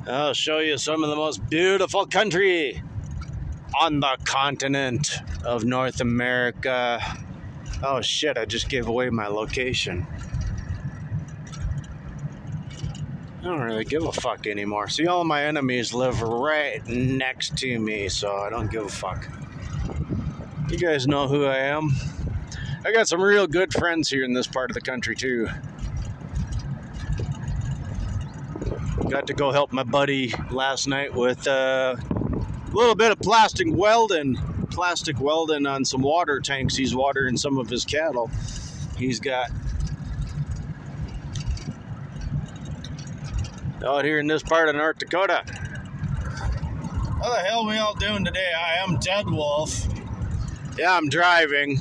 I'll show you some of the most beautiful country on the continent of North America. Oh shit, I just gave away my location. I don't really give a fuck anymore. See, all my enemies live right next to me, so I don't give a fuck. You guys know who I am. I got some real good friends here in this part of the country too. Got to go help my buddy last night with a little bit of plastic welding on some water tanks. He's watering some of his cattle. He's got out here in this part of North Dakota. What the hell are we all doing today? I am Dead Wolf. Yeah, I'm driving.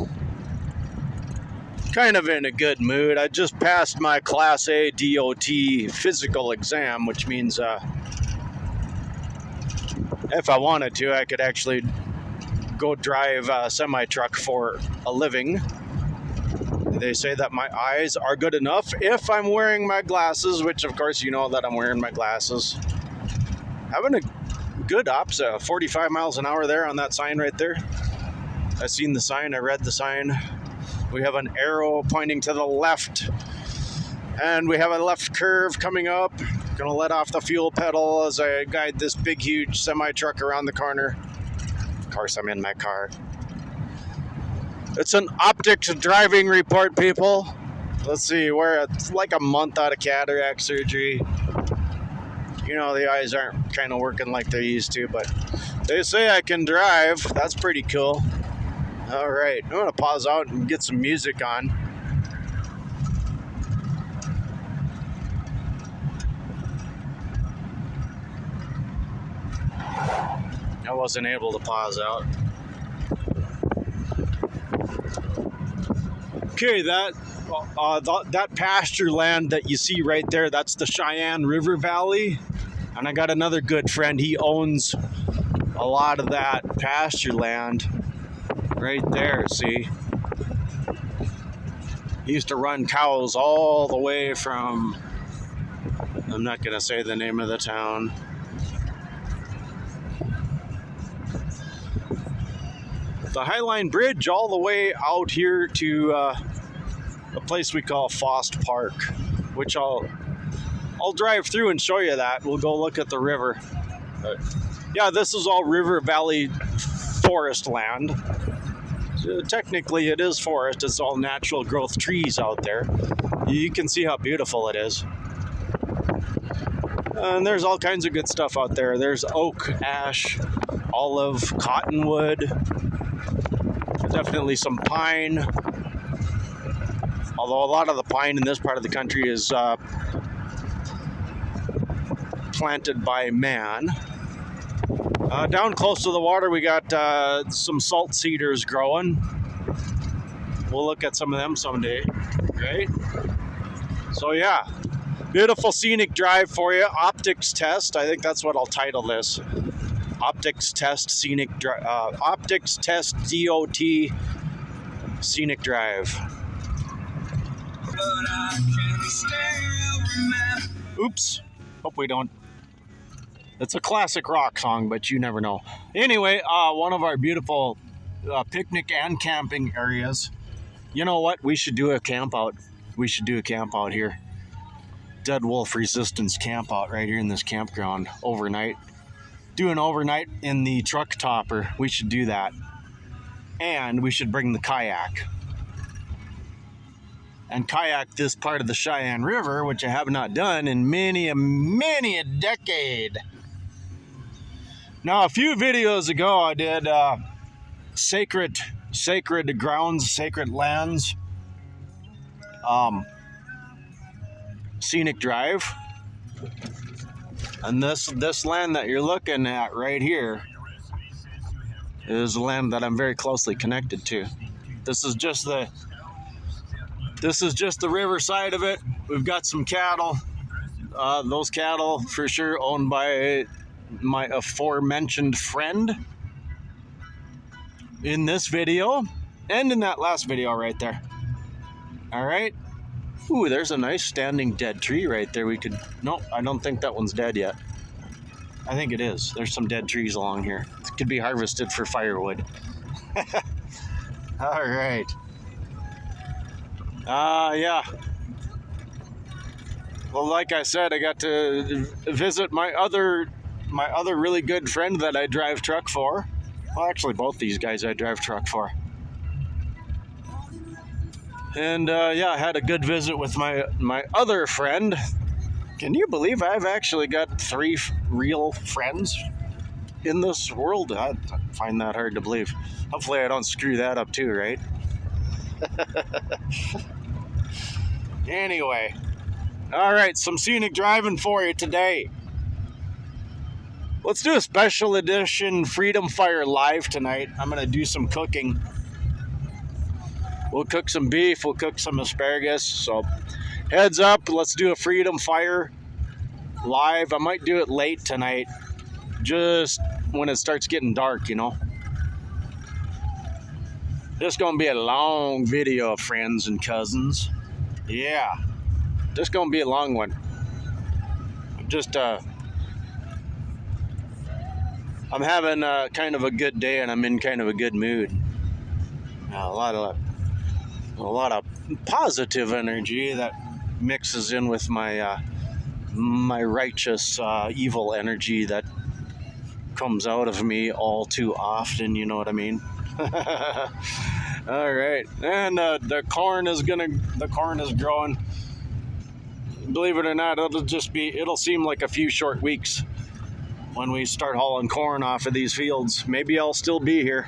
Kind of in a good mood. I just passed my Class A DOT physical exam, which means if I wanted to, I could actually go drive a semi-truck for a living. They say that my eyes are good enough if I'm wearing my glasses, which of course you know that I'm wearing my glasses. Having a good ops, 45 miles an hour there on that sign right there. I seen the sign, I read the sign. We have an arrow pointing to the left, and we have a left curve coming up. Gonna let off the fuel pedal as I guide this big, huge semi-truck around the corner. Of course, I'm in my car. It's an optics driving report, people. Let's see, we're like a month out of cataract surgery. You know, the eyes aren't kind of working like they used to, but they say I can drive. That's pretty cool. All right, I'm gonna pause out and get some music on. I wasn't able to pause out. Okay, that pasture land that you see right there, that's the Cheyenne River Valley. And I got another good friend, he owns a lot of that pasture land. Right there, see? He used to run cows all the way from, I'm not going to say the name of the town. The Highline Bridge all the way out here to a place we call Fost Park, which I'll drive through and show you that. We'll go look at the river. But yeah, this is all River Valley forest land. Technically it is forest, it's all natural growth trees out there. You can see how beautiful it is. And there's all kinds of good stuff out there. There's oak, ash, olive, cottonwood, definitely some pine. Although a lot of the pine in this part of the country is planted by man. Down close to the water, we got some salt cedars growing. We'll look at some of them someday, right? So yeah, beautiful scenic drive for you. Optics test. I think that's what I'll title this. Optics test scenic drive. Optics test DOT scenic drive. Oops. Hope we don't. It's a classic rock song, but you never know. Anyway, one of our beautiful picnic and camping areas. You know what? We should do a camp out. We should do a camp out here. Dead Wolf Resistance camp out right here in this campground overnight. Do an overnight in the truck topper. We should do that. And we should bring the kayak. And kayak this part of the Cheyenne River, which I have not done in many a decade. Now, a few videos ago, I did sacred grounds, sacred lands, Scenic Drive. And this land that you're looking at right here is the land that I'm very closely connected to. This is just the river side of it. We've got some cattle. Those cattle for sure owned by my aforementioned friend in this video and in that last video right there. All right. Ooh, there's a nice standing dead tree right there. We could, no, I don't think that one's dead yet. I think it is. There's some dead trees along here. It could be harvested for firewood. All right. Yeah. Well, like I said, I got to visit my other really good friend that I drive truck for. Well, actually, both these guys I drive truck for. And yeah, I had a good visit with my other friend. Can you believe I've actually got 3 real friends in this world? I find that hard to believe. Hopefully I don't screw that up too, right? Anyway, all right, some scenic driving for you today. Let's do a special edition Freedom Fire Live tonight. I'm going to do some cooking. We'll cook some beef, we'll cook some asparagus. So heads up, let's do a Freedom Fire Live. I might do it late tonight, just when it starts getting dark, you know. This gonna be a long video, friends and cousins. Yeah, this gonna be a long one. Just I'm having kind of a good day, and I'm in kind of a good mood. A lot of positive energy that mixes in with my my righteous evil energy that comes out of me all too often. You know what I mean? All right, and the corn is growing. Believe it or not, it'll seem like a few short weeks when we start hauling corn off of these fields. Maybe I'll still be here,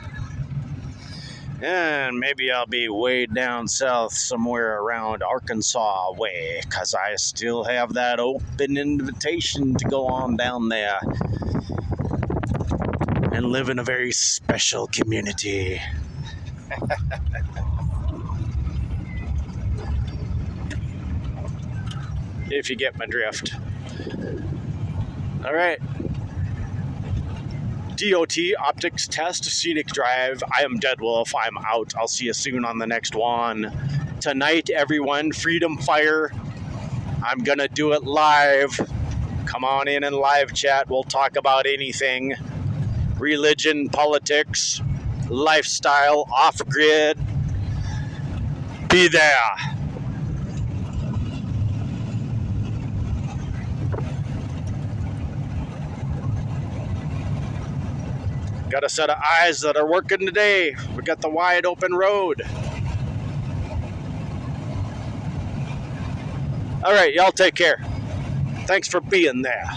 and maybe I'll be way down south somewhere around Arkansas way, because I still have that open invitation to go on down there and live in a very special community. If you get my drift. All right. DOT Optics Test Scenic Drive. I am Dead Wolf. I'm out. I'll see you soon on the next one. Tonight, everyone, Freedom Fire. I'm going to do it live. Come on in and live chat. We'll talk about anything. Religion, politics, lifestyle, off-grid. Be there. Got a set of eyes that are working today. We got the wide open road. All right, y'all take care. Thanks for being there.